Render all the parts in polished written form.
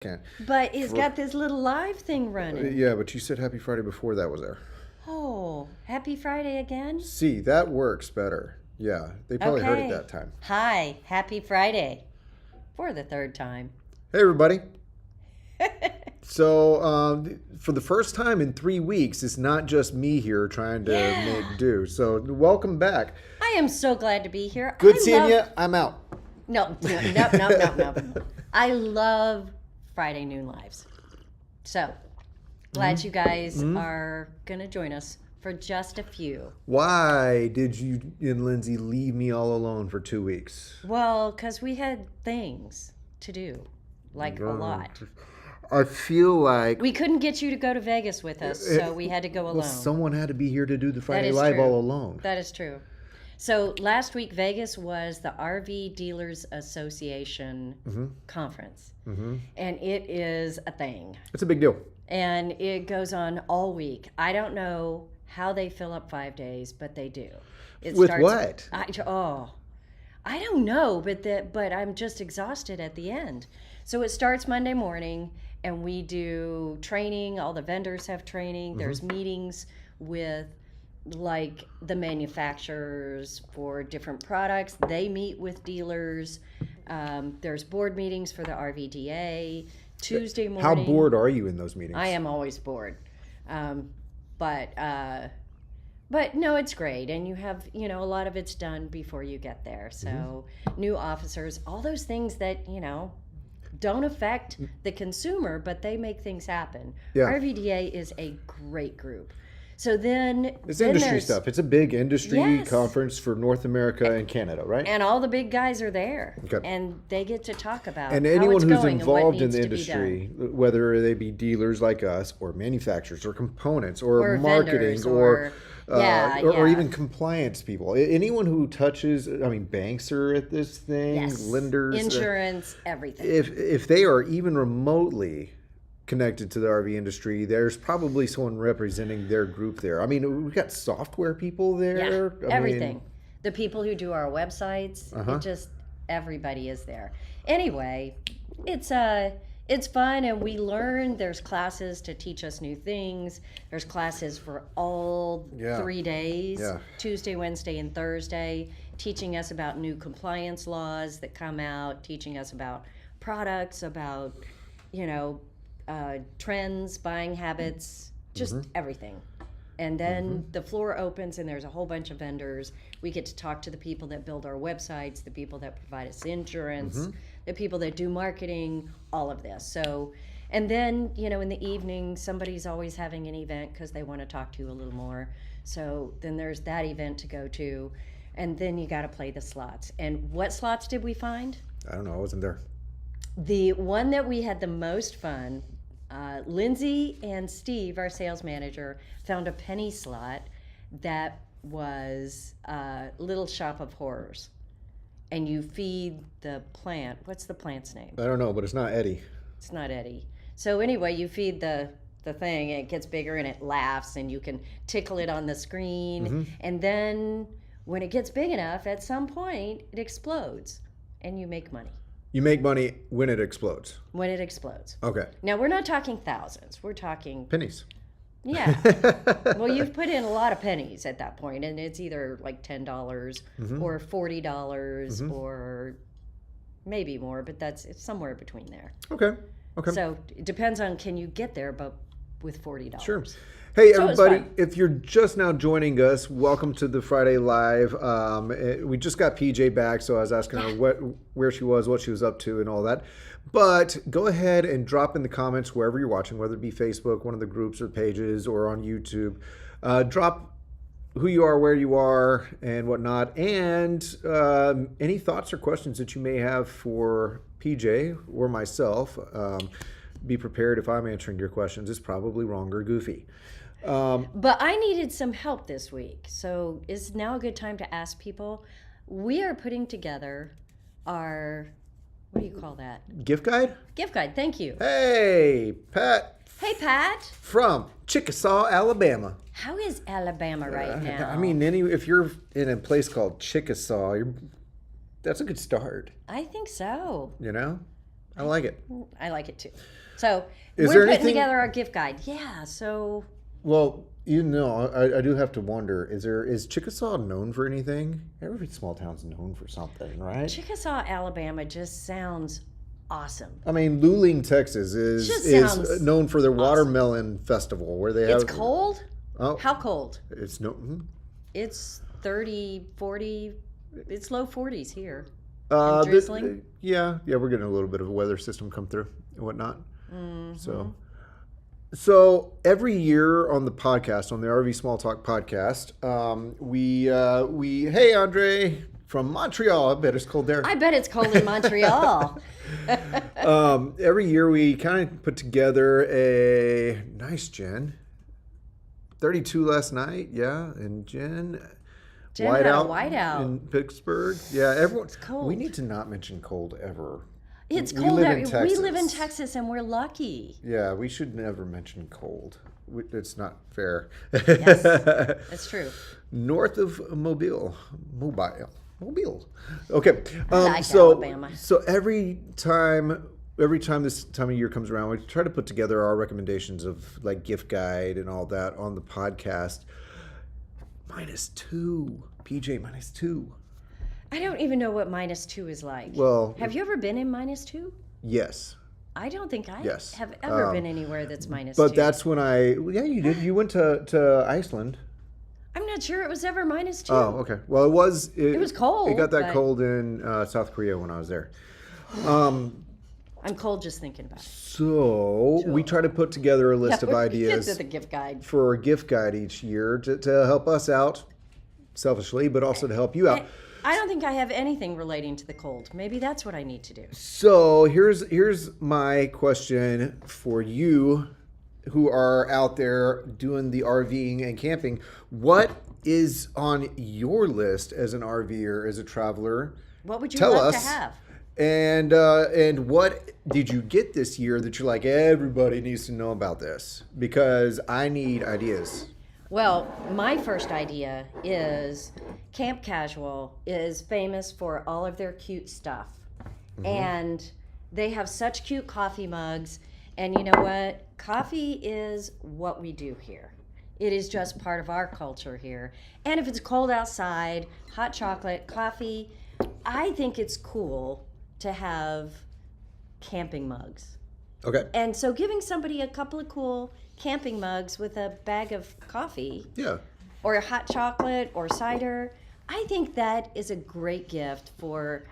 Can't. But it's got this little live thing running. Yeah, but you said Happy Friday before that was there. Oh, happy Friday again? See, that works better. Yeah, they probably heard it that time. Hi, happy Friday. For the third time. Hey, everybody. So, for the first time in 3 weeks, it's not just me here trying to make do. So, welcome back. I am so glad to be here. Good seeing you. I'm out. No. I love Friday Noon Lives. So, glad you guys are going to join us for just a few. Why did you and Lindsay leave me all alone for 2 weeks? Well, because we had things to do, like a lot. I feel like We couldn't get you to go to Vegas with us, so we had to go alone. well, someone had to be here to do the Friday is Live true. all alone. That is true. So last week, Vegas was the RV Dealers Association conference. And it is a thing. It's a big deal. And it goes on all week. I don't know how they fill up 5 days, but they do. With what? I don't know, but I'm just exhausted at the end. So it starts Monday morning, and we do training. All the vendors have training. There's meetings with like the manufacturers for different products. They meet with dealers. There's board meetings for the RVDA. Tuesday morning. How bored are you in those meetings? I am always bored. But no, it's great. And you have, a lot of it's done before you get there. So new officers, all those things that, don't affect the consumer, but they make things happen. Yeah. RVDA is a great group. So then It's industry stuff. It's a big industry Yes. conference for North America and Canada, right? and all the big guys are there. Okay. And they get to talk about And how anyone it's who's going and what involved in needs the to be done. industry, whether they be dealers like us, or manufacturers, or components, or, Or marketing, vendors, or or even compliance people, anyone who touches, banks are at this thing, Yes. lenders, Insurance, everything. if they are even remotely connected to the RV industry, there's probably someone representing their group there. I mean, we've got software people there. Everything. The people who do our websites, it just everybody is there. Anyway, it's fun, and we learn. There's classes to teach us new things. There's classes for all 3 days, Yeah. Tuesday, Wednesday, and Thursday, teaching us about new compliance laws that come out, teaching us about products, about trends, buying habits, just everything. And then the floor opens, and there's a whole bunch of vendors. We get to talk to the people that build our websites, the people that provide us insurance, the people that do marketing, all of this. So, and then, in the evening, somebody's always having an event because they want to talk to you a little more. So then there's that event to go to. And then you got to play the slots. And what slots did we find? I don't know. I wasn't there. The one that we had the most fun, Lindsay and Steve, our sales manager, found a penny slot that was Little Shop of Horrors. And you feed the plant. What's the plant's name? I don't know, but it's not Eddie. It's not Eddie. So anyway, you feed the thing, and it gets bigger, and it laughs, and you can tickle it on the screen. And then when it gets big enough, at some point, it explodes, and you make money. You make money when it explodes. When it explodes. Okay. Now, we're not talking thousands. We're talking... Pennies. Yeah. Well, you've put in a lot of pennies at that point, and it's either like $10 or $40 or maybe more, but it's somewhere between there. Okay. So it depends on, can you get there, but with $40. Sure. Hey, So it was everybody, fun. if you're just now joining us, welcome to the Friday Live. We just got PJ back, so I was asking her where she was, what she was up to, and all that. But go ahead and drop in the comments wherever you're watching, whether it be Facebook, one of the groups or pages, or on YouTube. Drop who you are, where you are, and whatnot, and any thoughts or questions that you may have for PJ or myself. Be prepared if I'm answering your questions. It's probably wrong or goofy. But I needed some help this week, so is now a good time to ask people? We are putting together our, what do you call that? Gift guide? Gift guide, thank you. Hey, Pat Hey, Pat. from Chickasaw, Alabama. How is Alabama right now? I mean, if you're in a place called Chickasaw, that's a good start, I think so. I like it. I like it too. So Is we're there putting anything- together our gift guide. Yeah. So Well, I do have to wonder: is Chickasaw known for anything? Every small town's known for something, right? Chickasaw, Alabama just sounds awesome. I mean, Luling, Texas is Just sounds known for their watermelon festival, where they have. It's cold. Oh, How cold? it's no. It's 30, 40. It's low 40s here. Uh, And drizzling? Yeah, we're getting a little bit of a weather system come through and whatnot. Mm-hmm. So every year on the podcast, on the RV Small Talk podcast, we hey Andre from Montreal. I bet it's cold there. I bet it's cold in Montreal. Every year we kind of put together a nice gin. 32 last night, yeah, and gin. Gin had a whiteout. in Pittsburgh. Yeah, everyone. It's cold. We need to not mention cold ever. It's We cold live there. in We live in Texas. Texas and we're lucky. Yeah, we should never mention cold. It's not fair. Yes, that's true. North of Mobile. Okay. like so, Alabama. So every time this time of year comes around, we try to put together our recommendations of like gift guide and all that on the podcast. -2, PJ, -2. I don't even know what -2 is like. Well, have you ever been in -2? yes. I don't think I Yes. have ever been anywhere that's -2. But that's when yeah, you did. You went to Iceland. I'm not sure it was ever -2. Oh, okay. Well, it was. It was cold, It got that but- cold in South Korea when I was there. I'm cold just thinking about it. So we try to put together a list of Get ideas to the gift guide. for a gift guide each year to help us out, selfishly, but also to help you out. I don't think I have anything relating to the cold. Maybe that's what I need to do. So here's my question for you, who are out there doing the RVing and camping. What is on your list as an RVer, as a traveler? What would you Tell love us. to have? And what did you get this year that you're like, everybody needs to know about this? Because I need ideas. Well, my first idea is Camp Casual is famous for all of their cute stuff. And they have such cute coffee mugs. And you know what? Coffee is what we do here. It is just part of our culture here. And if it's cold outside, hot chocolate, coffee, I think it's cool to have camping mugs. Okay. And so giving somebody a couple of cool camping mugs with a bag of coffee Yeah. or a hot chocolate or cider, I think that is a great gift for,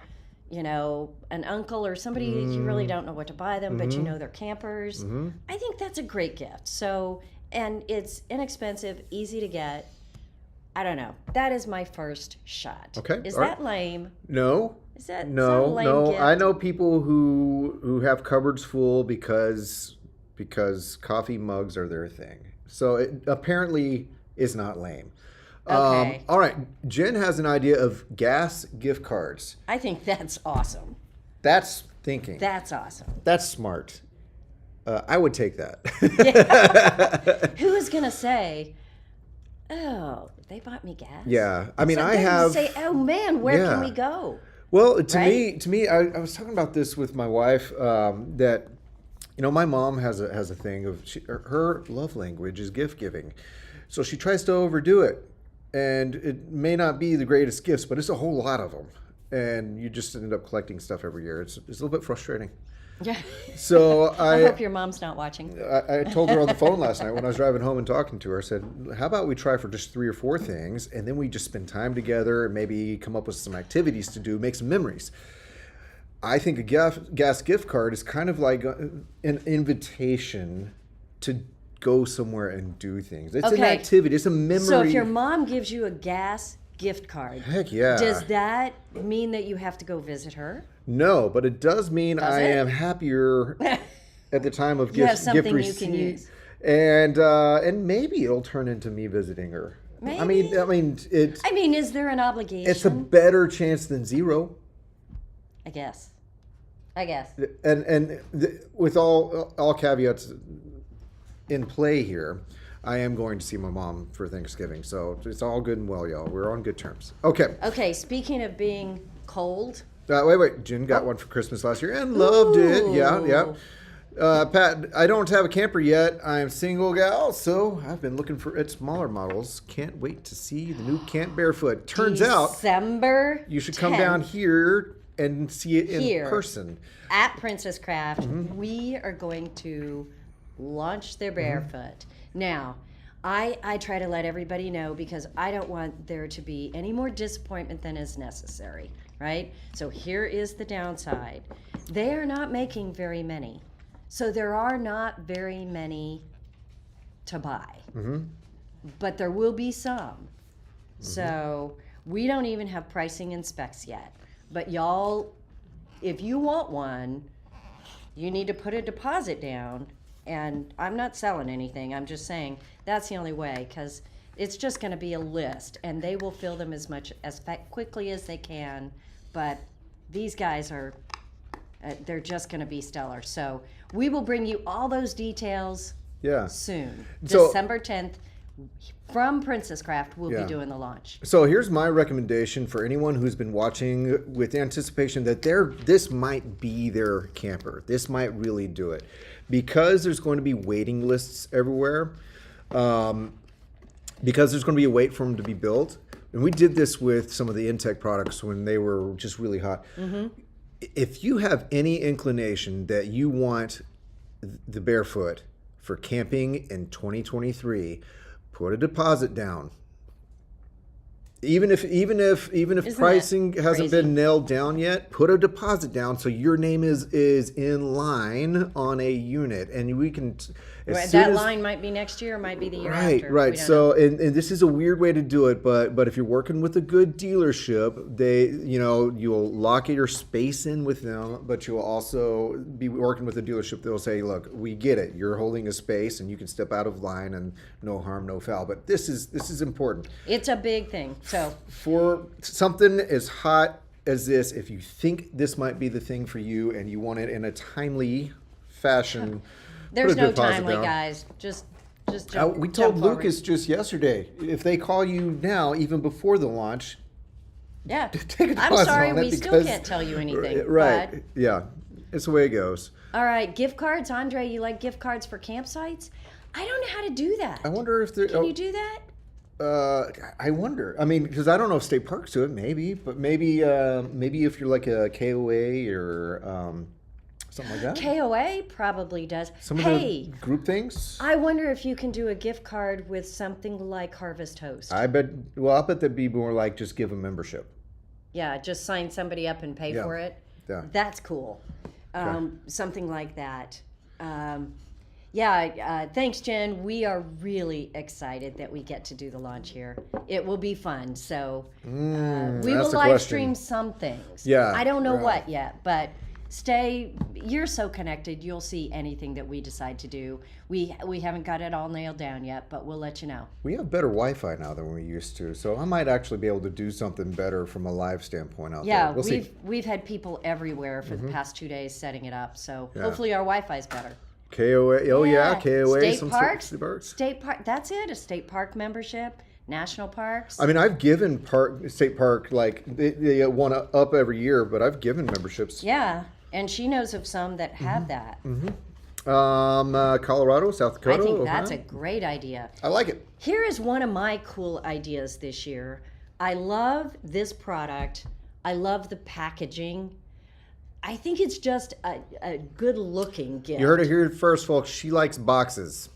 an uncle or somebody you really don't know what to buy them, but you know they're campers. I think that's a great gift. So, and it's inexpensive, easy to get. I don't know. That is my first shot. Okay, Is all that right. lame? No. Is that a No, lame no. gift? I know people who have cupboards full because coffee mugs are their thing. So it apparently is not lame. Okay. All right. Jen has an idea of gas gift cards. I think that's awesome. That's thinking. That's awesome. That's smart. I would take that. Who is going to say, oh, they bought me gas? Yeah. I mean, I Sometimes you have. say, oh man, where Yeah. can we go? Well, Right? to me, I was talking about this with my wife. That my mom has a thing of her love language is gift giving, so she tries to overdo it, and it may not be the greatest gifts, but it's a whole lot of them, and you just end up collecting stuff every year. It's a little bit frustrating. Yeah. So I hope your mom's not watching. I told her on the phone last night when I was driving home and talking to her, I said, how about we try for just 3 or 4 things, and then we just spend time together and maybe come up with some activities to do, make some memories. I think a gas gift card is kind of like an invitation to go somewhere and do things. It's an Okay. activity. It's a memory. So if your mom gives you a gas gift card, Heck yeah. does that mean that you have to go visit her? No, but it does mean I it? am happier at the time of You have gift something receipt. you can use. And maybe it'll turn into me visiting her. I mean, it's I mean, is there an obligation? it's a better chance than zero. I guess. And with all caveats in play here, I am going to see my mom for Thanksgiving, so it's all good and well, y'all. We're on good terms. Okay. Okay, speaking of being cold, Wait. Jen got one for Christmas last year and loved it. Yeah. Pat, I don't have a camper yet. I'm single gal, so I've been looking for at smaller models. Can't wait to see the new Camp Barefoot. Turns out December you should come down here and see it in person. At Princess Craft, we are going to launch their Barefoot. Now, I try to let everybody know because I don't want there to be any more disappointment than is necessary, right? So here is the downside. They are not making very many. So there are not very many to buy. But there will be some. So we don't even have pricing and specs yet. But y'all, if you want one, you need to put a deposit down. And I'm not selling anything. I'm just saying that's the only way because it's just going to be a list. And they will fill them as quickly as they can. But these guys are, they're just going to be stellar. So we will bring you all those details soon. So, December 10th from Princess Craft, we'll be doing the launch. So here's my recommendation for anyone who's been watching with anticipation that this might be their camper. This might really do it. Because there's going to be waiting lists everywhere, because there's going to be a wait for them to be built. And we did this with some of the Intech products when they were just really hot. If you have any inclination that you want the Barefoot for camping in 2023, put a deposit down. Even if Isn't pricing that hasn't crazy? been nailed down yet, put a deposit down so your name is in line on a unit, and we can. That line might be next year, or might be the year after. Right. We don't So, know. and this is a weird way to do it, but if you're working with a good dealership, you'll lock your space in with them, but you'll also be working with a dealership that'll say, look, we get it, you're holding a space, and you can step out of line, and no harm, no foul. But this is important. It's a big thing. So For something as hot as this, if you think this might be the thing for you and you want it in a timely fashion, there's put a no deposit timely, down. guys. Just jump. We told jump forward. Lucas just yesterday, if they call you now, even before the launch, Yeah. take a I'm deposit sorry, on it we still because- can't tell you anything. Right. But, Yeah. It's the way it goes. all right, gift cards. Andre, you like gift cards for campsites? I don't know how to do that. I wonder if there. Can you do that? I wonder. I mean, because I don't know if state parks do it, maybe, but maybe if you're like a KOA or something like that. KOA probably does. Some of Hey, the group things. I wonder if you can do a gift card with something like Harvest Host. I bet. Well, I bet that'd be more like just give a membership. Yeah, just sign somebody up and pay Yeah. for it. Yeah. That's cool. Something like that. Thanks, Jen. We are really excited that we get to do the launch here. It will be fun. So we that's will the live question. stream some things. Yeah, I don't know right. what yet, but you're so connected. You'll see anything that we decide to do. We haven't got it all nailed down yet, but we'll let you know. We have better Wi-Fi now than we used to, so I might actually be able to do something better from a live standpoint out Yeah, there. We'll see. we've had people everywhere for the past 2 days setting it up. So hopefully our Wi-Fi's better. KOA. Oh yeah, KOA. State some parks. state parks. State park. That's it. A state park membership. National parks. I mean, I've given state park like they want to up every year, but I've given memberships. Yeah, and she knows of some that have that. Colorado, South Dakota. I think that's a Ohio. great idea. I like it. Here is one of my cool ideas this year. I love this product. I love the packaging. I think it's just a good looking gift. You heard it here first, folks. She likes boxes.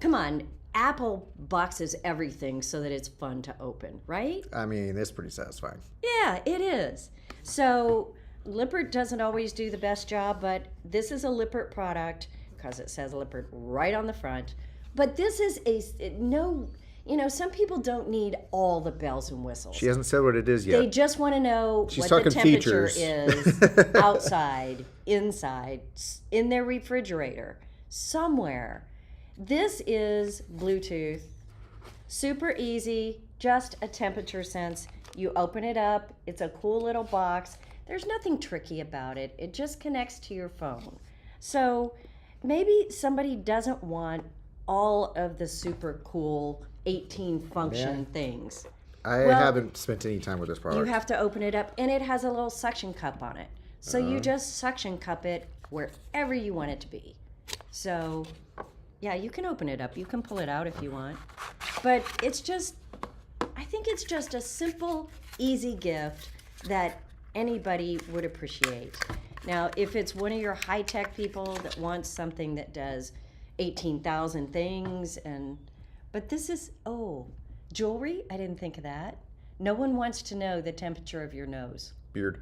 Come on. Apple boxes everything so that it's fun to open, right? I mean, it's pretty satisfying. Yeah, it is. So Lippert doesn't always do the best job, but this is a Lippert product because it says Lippert right on the front. But this is some people don't need all the bells and whistles. She hasn't said what it is yet. They just want to know She's what the talking temperature features. is outside, inside, in their refrigerator, somewhere. This is Bluetooth. Super easy, just a temperature sense. You open it up, it's a cool little box. There's nothing tricky about it. It just connects to your phone. So maybe somebody doesn't want all of the super cool 18 function things. I Well, haven't spent any time with this You product. have to open it up, and it has a little suction cup on it. So you just suction cup it wherever you want it to be. So, yeah, you can open it up. You can pull it out if you want. But it's just, I think it's just a simple, easy gift that anybody would appreciate. Now, if it's one of your high-tech people that wants something that does 18,000 things, but this is, jewelry? I didn't think of that. No one wants to know the temperature of your nose. Beard.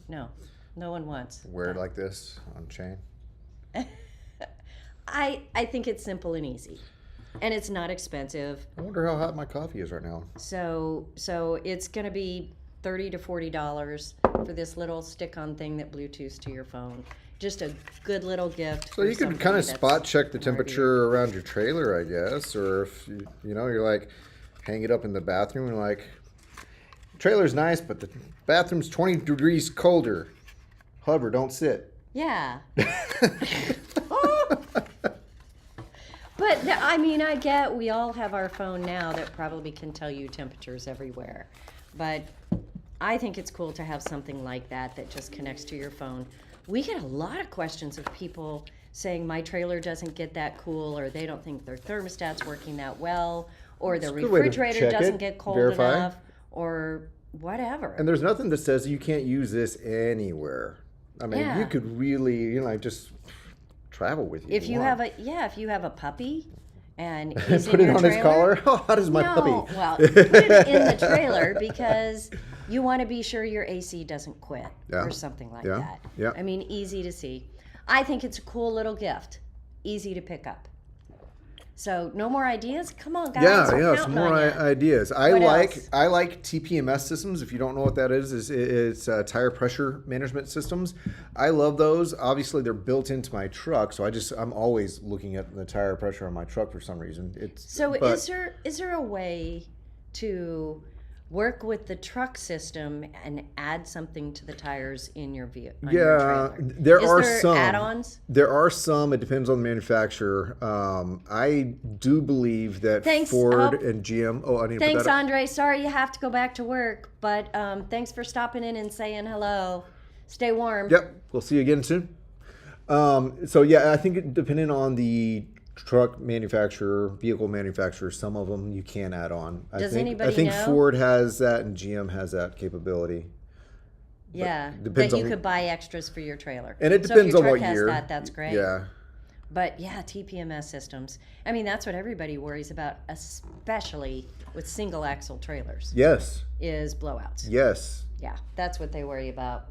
No, no one wants. Wear it like this on chain. I think it's simple and easy, and it's not expensive. I wonder how hot my coffee is right now. So it's gonna be $30 to $40 for this little stick-on thing that Bluetooths to your phone. Just a good little gift. So you can kind of spot check the temperature around your trailer, I guess, or if you're like hang it up in the bathroom and like trailer's nice, but the bathroom's 20 degrees colder. Hover, don't sit. Yeah. But I mean, I get we all have our phone now that probably can tell you temperatures everywhere. But I think it's cool to have something like that that just connects to your phone. We get a lot of questions of people saying my trailer doesn't get that cool, or they don't think their thermostat's working that well, or the It's a good way to refrigerator check doesn't it, get cold verify. enough, or whatever. And there's nothing that says you can't use this anywhere. I mean, Yeah. you could really, just travel with you. If you have a puppy and he's put in it your on his trailer, collar. How hot is my no, puppy? well, put it in the trailer because you want to be sure your AC doesn't quit Yeah. or something like Yeah. that. Yeah. I mean, easy to see. I think it's a cool little gift, easy to pick up. So, no more ideas? Come on, guys. Yeah, I'm some counting more on ya. ideas. I What like else? I like TPMS systems. If you don't know what that is, it's tire pressure management systems. I love those. Obviously, they're built into my truck, so I'm always looking at the tire pressure on my truck for some reason. Is there a way to work with the truck system and add something to the tires in your vehicle? Yeah, there are there some add-ons? There are some. It depends on the manufacturer. I do believe that Thanks, Ford and GM. Oh, I need to put Thanks, that up. Andre. Sorry you have to go back to work, but thanks for stopping in and saying hello. Stay warm. Yep, we'll see you again soon. So yeah, I think depending on the truck manufacturer, vehicle manufacturer, some of them you can add on. Does I anybody think know? Ford has that and GM has that capability. Yeah, depends that you on- could buy extras for your trailer. And it So depends if on your what truck has year. that, that's great. Yeah. But yeah, TPMS systems. I mean, that's what everybody worries about, especially with single axle trailers, Yes. is blowouts. Yes. Yeah, that's what they worry about.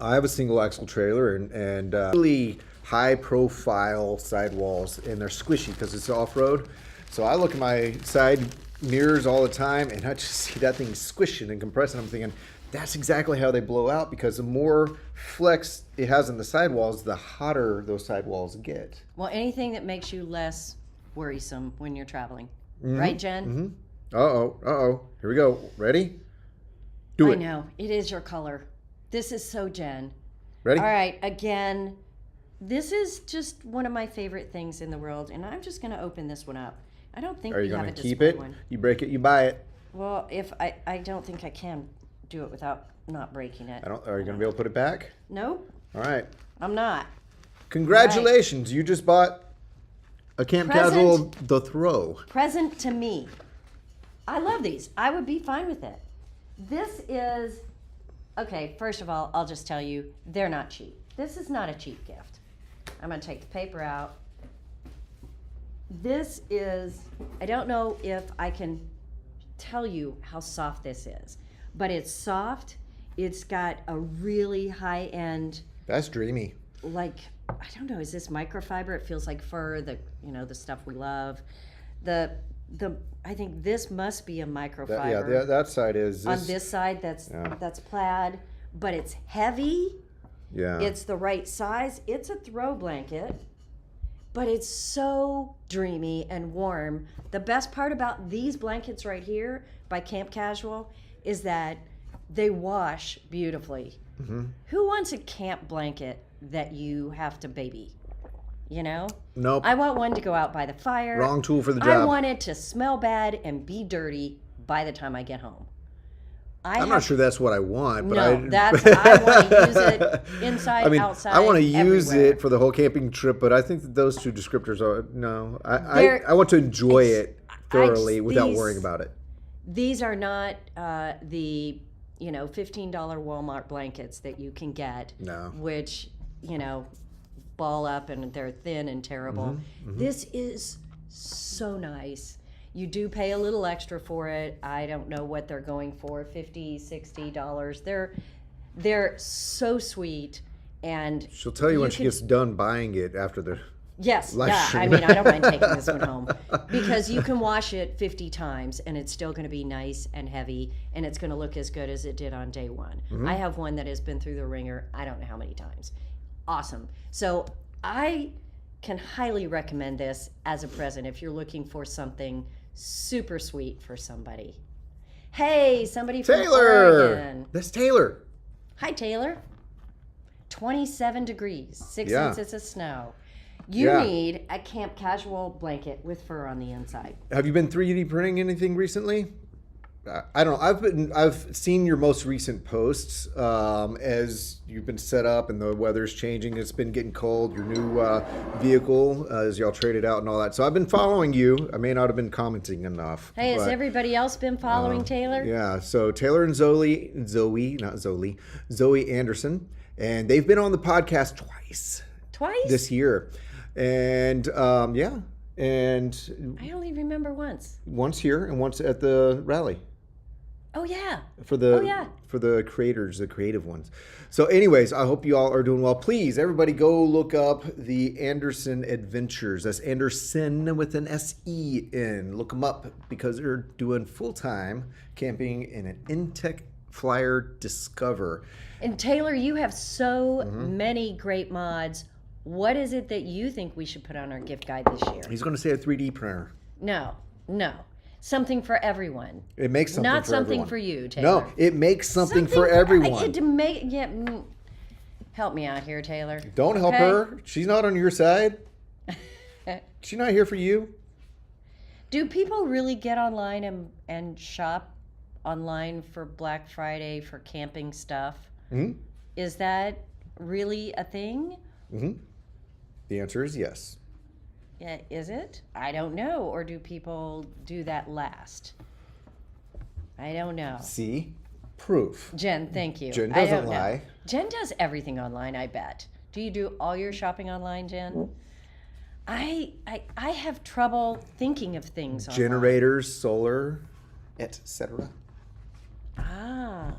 I have a single axle trailer and really high profile sidewalls, and they're squishy because it's off road. So I look at my side mirrors all the time and I just see that thing squishing and compressing. I'm thinking that's exactly how they blow out, because the more flex it has in the sidewalls, the hotter those sidewalls get. Well, anything that makes you less worrisome when you're traveling. Right, Jen? Uh-oh. Here we go. Ready? Do I it. know. It is your color. This is so Jen. Ready? All right, again, this is just one of my favorite things in the world, and I'm just going to open this one up. I don't think Are we you have going a to keep display it? one. You break it, you buy it. Well, if I don't think I can do it without not breaking it. Are you going to be able to put it back? Nope, All right. I'm not. Congratulations. You just bought a Camp Present. Casual The Throw. Present to me. I love these. I would be fine with it. This is, okay, first of all, I'll just tell you, they're not cheap. This is not a cheap gift. I'm going to take the paper out. This is, I don't know if I can tell you how soft this is, but it's soft. It's got a really high-end, That's dreamy. like, I don't know, is this microfiber? It feels like fur, the stuff we love. I think this must be a microfiber. That side is. On this side, that's plaid, but it's heavy. Yeah. It's the right size. It's a throw blanket, but it's so dreamy and warm. The best part about these blankets right here by Camp Casual is that they wash beautifully. Mm-hmm. Who wants a camp blanket that you have to baby? You know? Nope. I want one to go out by the fire. Wrong tool for the I job. want it to smell bad and be dirty by the time I get home. I'm not sure that's what I want, but No, I want to use it inside, I mean, outside. I want to use everywhere. it for the whole camping trip, but I think that those two descriptors are no. I want to enjoy it thoroughly without worrying about it. These are not the $15 Walmart blankets that you can get, No. which ball up and they're thin and terrible. This is so nice. You do pay a little extra for it. I don't know what they're going for, $50, $60. They're so sweet, and She'll tell you when she gets done buying it after the yes, live yeah. stream. I mean, I don't mind taking this one home because you can wash it 50 times and it's still going to be nice and heavy, and it's going to look as good as it did on day one. I have one that has been through the ringer I don't know how many times. Awesome. So I can highly recommend this as a present if you're looking for something super sweet for somebody. Hey, somebody from Taylor. Oregon. That's Taylor. Hi, Taylor. 27 degrees, 6 Yeah. inches of snow. You Yeah. need a camp casual blanket with fur on the inside. Have you been 3D printing anything recently? I don't know. I've seen your most recent posts as you've been set up and the weather's changing. It's been getting cold. Your new vehicle as y'all traded out and all that. So I've been following you. I may not have been commenting enough. Hey, has but, everybody else been following Taylor? Yeah. So Taylor and Zoe Anderson, and they've been on the podcast twice Twice? this year, and yeah, and I only remember once. once here and once at the rally. Oh, yeah. For the yeah. for the creators, the creative ones. So anyways, I hope you all are doing well. Please, everybody go look up the Anderson Adventures. That's Anderson with an S-E-N. Look them up because they're doing full-time camping in an Intech Flyer Discover. And Taylor, you have so Mm-hmm. many great mods. What is it that you think we should put on our gift guide this year? He's going to say a 3D printer. No. Something for everyone. It makes something Not for something everyone. for you, Taylor. No, it makes something for everyone. I had to make. Yeah, help me out here, Taylor. Don't help Okay? her. She's not on your side. She's not here for you. Do people really get online and shop online for Black Friday for camping stuff? Mm-hmm. Is that really a thing? Mm-hmm. The answer is yes. Yeah, is it? I don't know. Or do people do that last? I don't know. See? Proof. Jen, thank you. Jen I doesn't don't know. lie. Jen does everything online, I bet. Do you do all your shopping online, Jen? I have trouble thinking of things online. Generators, solar, etc. Ah.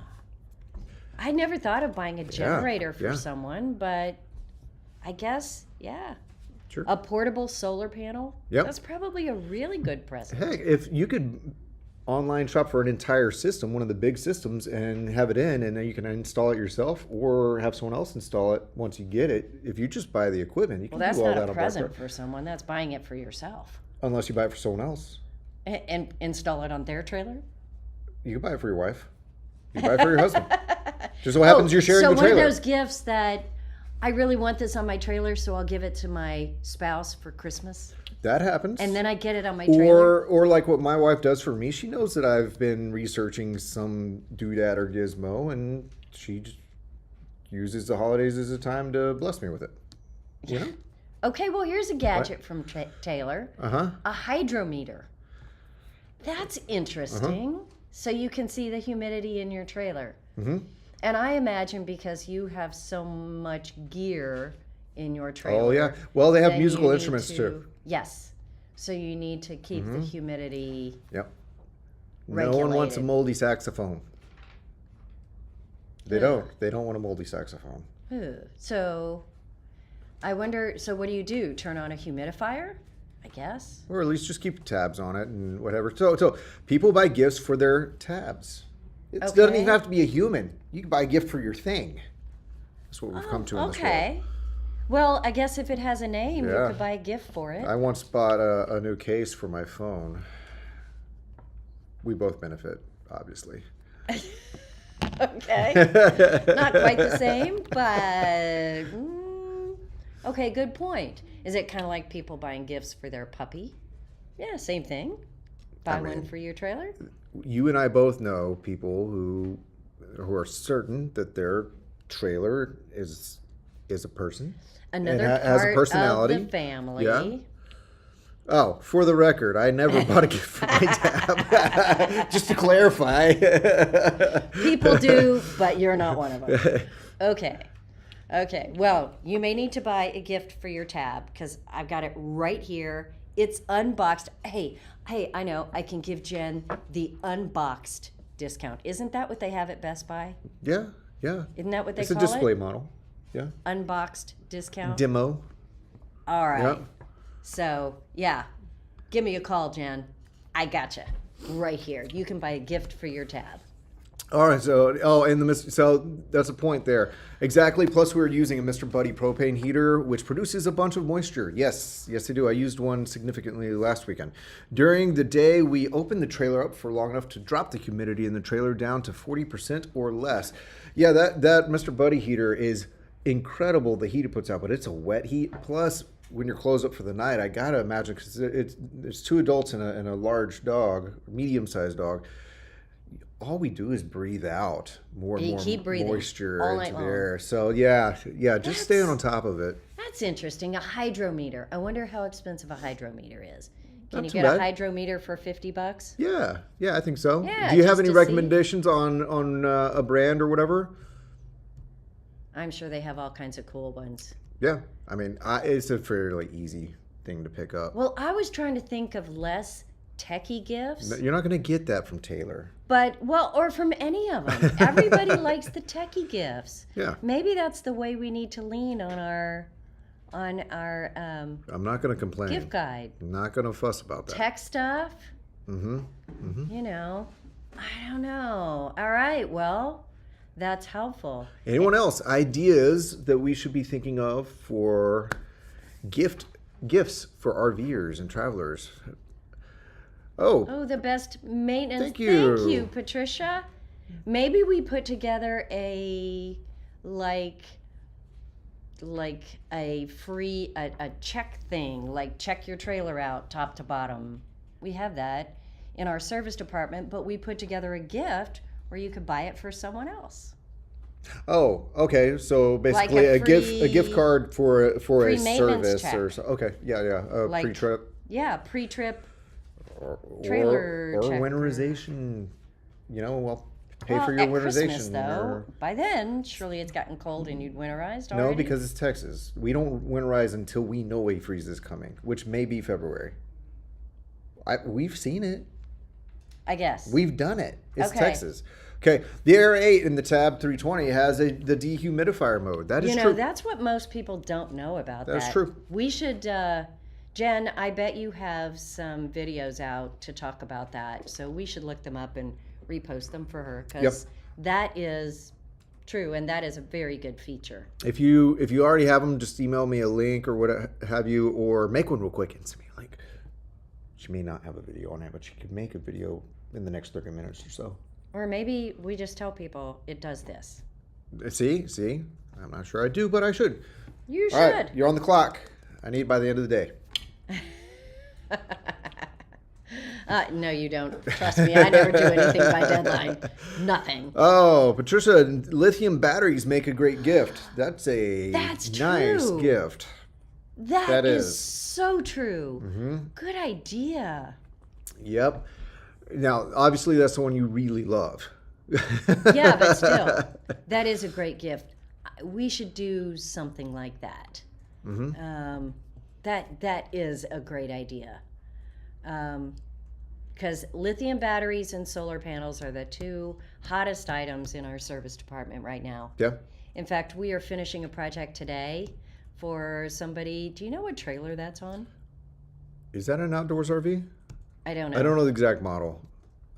I never thought of buying a generator for yeah. someone, but I guess, yeah. Sure. A portable solar panel? Yep. That's probably a really good present. Heck, if you could online shop for an entire system, one of the big systems, and have it in, and then you can install it yourself or have someone else install it once you get it. If you just buy the equipment, you can Well, that's do all not that a on Black present Friday. for someone. That's buying it for yourself. Unless you buy it for someone else. And install it on their trailer? You can buy it for your wife. You can buy it for your husband. Just what happens, you're sharing so the trailer. one of those gifts that I really want this on my trailer, so I'll give it to my spouse for Christmas. That happens. And then I get it on my trailer. Or like what my wife does for me, she knows that I've been researching some doodad or gizmo, and she just uses the holidays as a time to bless me with it. You know? Okay, well, here's a gadget from Taylor. Uh-huh. A hydrometer. That's interesting. So you can see the humidity in your trailer. Mm-hmm. And I imagine because you have so much gear in your trailer. Oh, yeah. Well, they have that musical you need instruments, too. Yes. So you need to keep the humidity. Yep. No one wants a Regulated. moldy saxophone. They don't. They don't want a moldy saxophone. Ooh. So I wonder, so what do? Turn on a humidifier? I guess. Or at least just keep tabs on it and whatever. So people buy gifts for their tabs. It doesn't Okay. even have to be a human. You can buy a gift for your thing. That's what we've come to in this world. Okay. Well, I guess if it has a name, Yeah. you could buy a gift for it. I once bought a new case for my phone. We both benefit, obviously. Okay. Not quite the same, but okay, good point. Is it kind of like people buying gifts for their puppy? Yeah, same thing. Buy one for your trailer? you and I both know people who are certain that their trailer is a person. Another And has a part personality. of the family. Yeah. Oh, for the record, I never bought a gift for my dad. Just to clarify. People do, but you're not one of them. Okay. Well, you may need to buy a gift for your tab because I've got it right here. It's unboxed. Hey, I know. I can give Jen the unboxed discount. Isn't that what they have at Best Buy? Yeah. Isn't that what they It's a call display it? model. Yeah. Unboxed discount? Demo. All right. Yep. So, yeah. Give me a call, Jen. I gotcha. Right here. You can buy a gift for your tab. All right, so so that's a point there. Exactly. Plus, we're using a Mr. Buddy propane heater, which produces a bunch of moisture. Yes, they do. I used one significantly last weekend. During the day, we opened the trailer up for long enough to drop the humidity in the trailer down to 40% or less. Yeah, that Mr. Buddy heater is incredible. The heat it puts out, but it's a wet heat. Plus, when you're closed up for the night, I gotta imagine because it's 2 adults and a large dog, medium-sized dog. All we do is breathe out more and You more keep breathing moisture all into night the air. So yeah, just staying on top of it. That's interesting. A hydrometer. I wonder how expensive a hydrometer is. Can Not you too get bad. a hydrometer for $50? Yeah, I think so. Yeah, Do you have just any to see. recommendations on a brand or whatever? I'm sure they have all kinds of cool ones. Yeah, I mean, it's a fairly easy thing to pick up. Well, I was trying to think of less techie gifts, You're not going to get that from Taylor. or from any of them. Everybody likes the techie gifts. Yeah. Maybe that's the way we need to lean on our I'm not going to complain. gift guide. I'm not going to fuss about that. Tech stuff. Mm-hmm. You know, I don't know. All right, well, that's helpful. Anyone else ideas that we should be thinking of for gifts for RVers and travelers? Oh, the best maintenance. Thank you. Thank you, Patricia. Maybe we put together a like a free a check thing, like check your trailer out top to bottom. We have that in our service department, but we put together a gift where you could buy it for someone else. Oh, okay. So basically, Like a gift card for a maintenance service check. or so. Okay, yeah. Like- Pre-trip Yeah, pre-trip. or Trailer check or- winterization. Well, pay Well, for your at winterization. Christmas, though, by then, surely it's gotten cold and you'd winterized No, already. because it's Texas. We don't winterize until we know a freeze is coming, which may be February. We've seen it. I guess. We've done it. It's Okay. Texas. Okay, the Air 8 in the Tab 320 has the dehumidifier mode. That is You know, true. that's what most people don't know about that. That's true. We should, Jen, I bet you have some videos out to talk about that. So we should look them up and repost them for her because that is true and that is a very good feature. If you already have them, just email me a link or what have you, or make one real quick and send me a link. She may not have a video on it, but she could make a video in the next 30 minutes or so. Or maybe we just tell people it does this. See? I'm not sure I do, but I should. You should. All right, you're on the clock. I need it by the end of the day. No, you don't. Trust me, I never do anything by deadline. Nothing. Oh, Patricia, lithium batteries make a great gift. That's That's nice true. gift. That is is. so true. Good idea. Yep. Now, obviously, that's the one you really love. Yeah, but still, that is a great gift. We should do something like that. That is a great idea. Because lithium batteries and solar panels are the two hottest items in our service department right now. Yeah. In fact, we are finishing a project today for somebody. Do you know what trailer that's on? Is that an outdoors RV? I don't know. I don't know the exact model.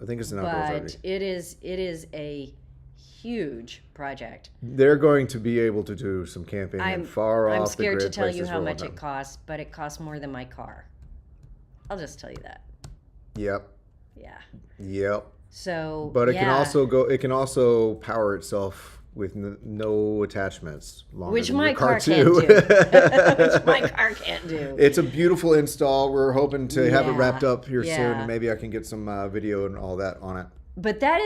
I think it's an outdoors But RV. it is a huge project. They're going to be able to do some camping in far I'm off the scared grid to tell you places how for much one it costs, but it costs more than my car. I'll just tell you that. Yep. Yeah. Yep. So, But it yeah. can also go. It can also power itself with no attachments. Longer Which than my your car too. can't do. Which my car can't do. It's a beautiful install. We're hoping to have it wrapped up here soon, Yeah. and maybe I can get some video and all that on it. But that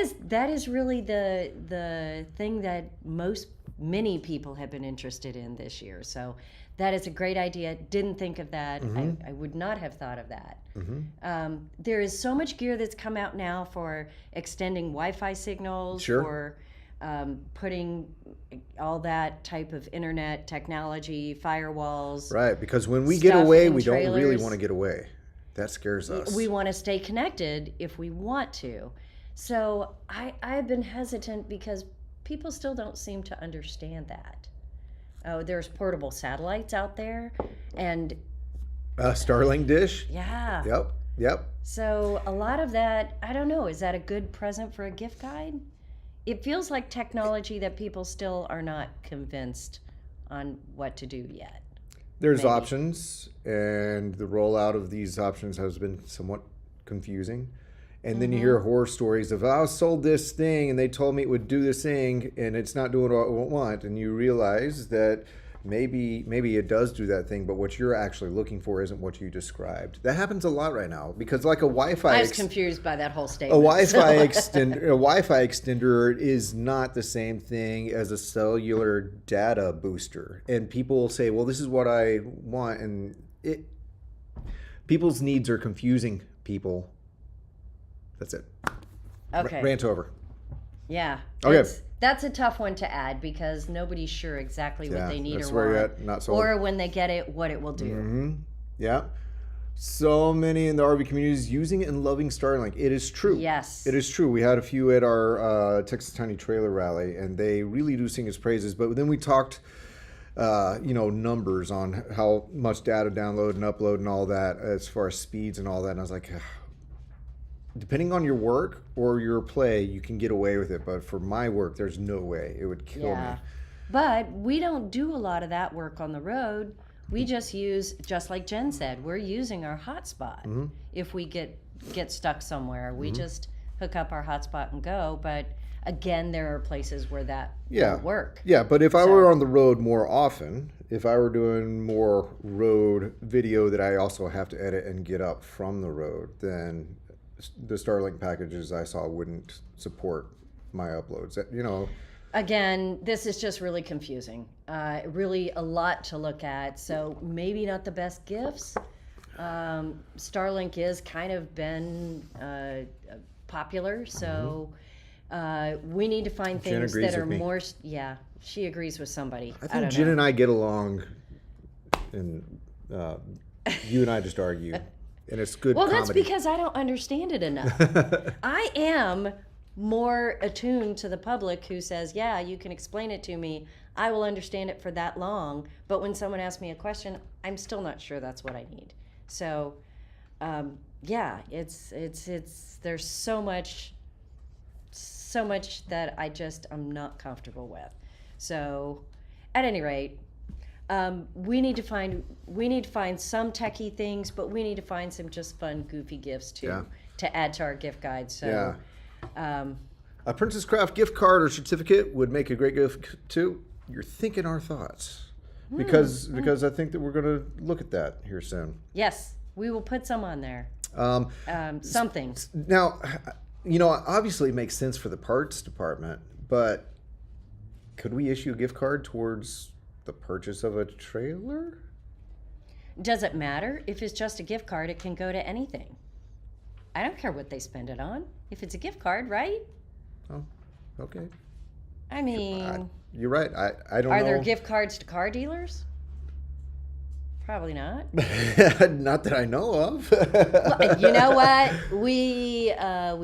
is really the thing that many people have been interested in this year. So that is a great idea. Didn't think of that. I would not have thought of that. There is so much gear that's come out now for extending Wi-Fi signals, Sure. for putting all that type of internet technology, firewalls. Right, because when we get Stuff away, in we don't really trailers. want to get away. That scares us. We want to stay connected if we want to. So I've been hesitant because people still don't seem to understand that. Oh, there's portable satellites out there, and Starlink dish. yeah. Yep. So a lot of that, I don't know, is that a good present for a gift guide? It feels like technology that people still are not convinced on what to do yet. There's Maybe. options, and the rollout of these options has been somewhat confusing. And then you hear horror stories of, I sold this thing and they told me it would do this thing and it's not doing what I want. And you realize that maybe it does do that thing, but what you're actually looking for isn't what you described. That happens a lot right now because like a Wi-Fi I was confused by that whole a statement. Wi-Fi extender is not the same thing as a cellular data booster. And people will say, well, this is what I want. And people's needs are confusing people. That's it. Okay. Rant over. Yeah. Okay. That's a tough one to add because nobody's sure exactly what they need that's or where want. you're at, not sold. Or when they get it, what it will do. Mm-hmm. Yeah. So many in the RV communities using and loving Starlink. It is true. Yes. It is true. We had a few at our Texas Tiny Trailer Rally, and they really do sing its praises. But then we talked, numbers on how much data download and upload and all that as far as speeds and all that. And I was like, depending on your work or your play, you can get away with it. But for my work, there's no way. It would kill me. But we don't do a lot of that work on the road. We just use, just like Jen said, we're using our hotspot. If we get stuck somewhere, we just hook up our hotspot and go. But again, there are places where that won't work. Yeah, but if I were on the road more often, if I were doing more road video that I also have to edit and get up from the road, then the Starlink packages I saw wouldn't support my uploads. Again, this is just really confusing. Really a lot to look at. So maybe not the best gifts. Starlink is kind of been popular. So we need to find Jen things agrees that are with me. more. Yeah, she agrees with somebody. I I think don't Jen know. and I get along, and you and I just argue, and it's good Well, comedy. that's because I don't understand it enough. I am more attuned to the public who says, yeah, you can explain it to me. I will understand it for that long. But when someone asks me a question, I'm still not sure that's what I need. So, it's there's so much that I'm not comfortable with. So, at any rate, we need to find some techie things, but we need to find some just fun, goofy gifts too to add to our gift guide. So, a Princess Craft gift card or certificate would make a great gift too. You're thinking our thoughts because I think that we're going to look at that here soon. yes, we will put some on there. Something. Now, obviously it makes sense for the parts department, but could we issue a gift card towards the purchase of a trailer? Does it matter? If it's just a gift card, it can go to anything. I don't care what they spend it on. If it's a gift card, right? Oh, okay. I mean, You're right. I don't know. are there gift cards to car dealers? Probably not. Not that I know of. Well, you know what? We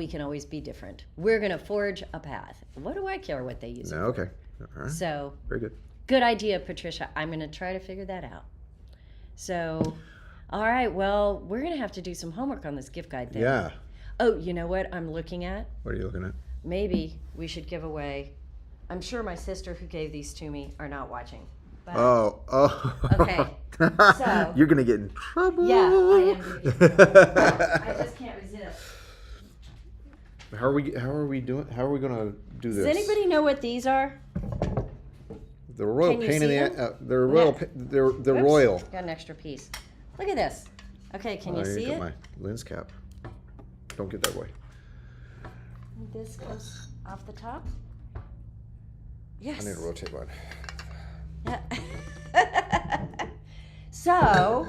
can always be different. We're going to forge a path. What do I care what they use it No, for? okay. All right. So, Very good. good idea, Patricia. I'm going to try to figure that out. So, all right. Well, we're going to have to do some homework on this gift guide thing. Yeah. Oh, you know what I'm looking at? What are you looking at? Maybe we should give away. I'm sure my sister who gave these to me are not watching. But, Oh. Okay. So. You're gonna get in trouble. Yeah, I am going to get in trouble. I just can't resist. How are we doing? How are we gonna do this? Does anybody know what these are? They're a royal Can you pain in see the. them? They're royal. Yeah. They're Oops, royal. Got an extra piece. Look at this. Okay, can you I see got it? my lens cap. Don't get that way. This goes off the top. I Yes. need to rotate mine. So,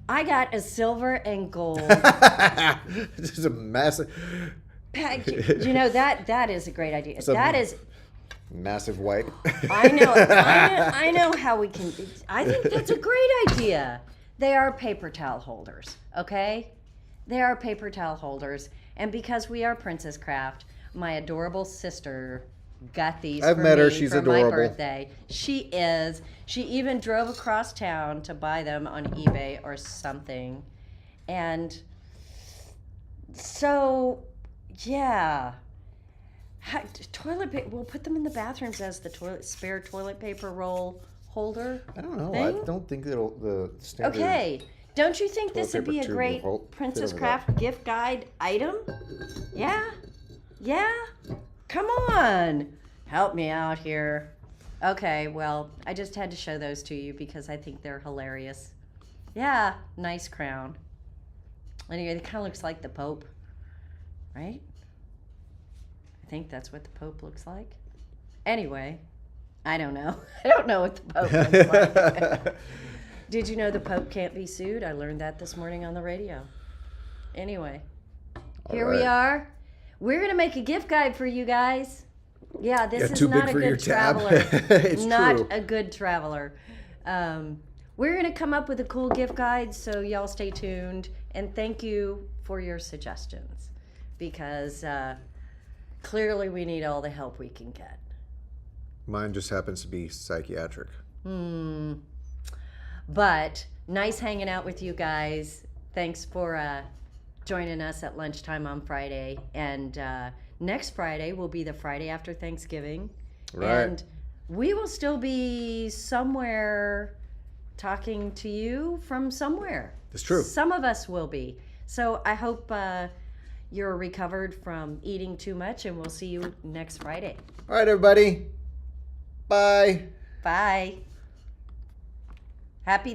I got a silver and gold This is a massive, package. You know that is a great idea. So- That is, massive white. I know how we can. I think that's a great idea. They are paper towel holders, okay? They are paper towel holders, and because we are Princess Craft, my adorable sister got these I've for met her. me She's for adorable. my birthday. She is. She even drove across town to buy them on eBay or something, and so yeah. Toilet paper. We'll put them in the bathrooms as the spare toilet paper roll holder. I don't know. Thing? I don't think it'll the standard. Okay. Don't you think this Toilet would be paper a tube great will fit Princess over Craft gift guide item? Yeah? Yeah? Come on. Help me out here. Okay, well, I just had to show those to you because I think they're hilarious. Yeah, nice crown. Anyway, it kind of looks like the Pope, right? I think that's what the Pope looks like. Anyway, I don't know. I don't know what the Pope looks like. Did you know the Pope can't be sued? I learned that this morning on the radio. Anyway, here we right. are. We're going to make a gift guide for you guys. Yeah, this is too big not a for your good tab. traveler. It's not true. a good traveler. We're going to come up with a cool gift guide, so y'all stay tuned. And thank you for your suggestions because clearly we need all the help we can get. Mine just happens to be psychiatric. But nice hanging out with you guys. Thanks for joining us at lunchtime on Friday. And next Friday will be the Friday after Thanksgiving. Right. And we will still be somewhere talking to you from somewhere. It's true. Some of us will be. So I hope you're recovered from eating too much, and we'll see you next Friday. All right, everybody. Bye. Bye. Happy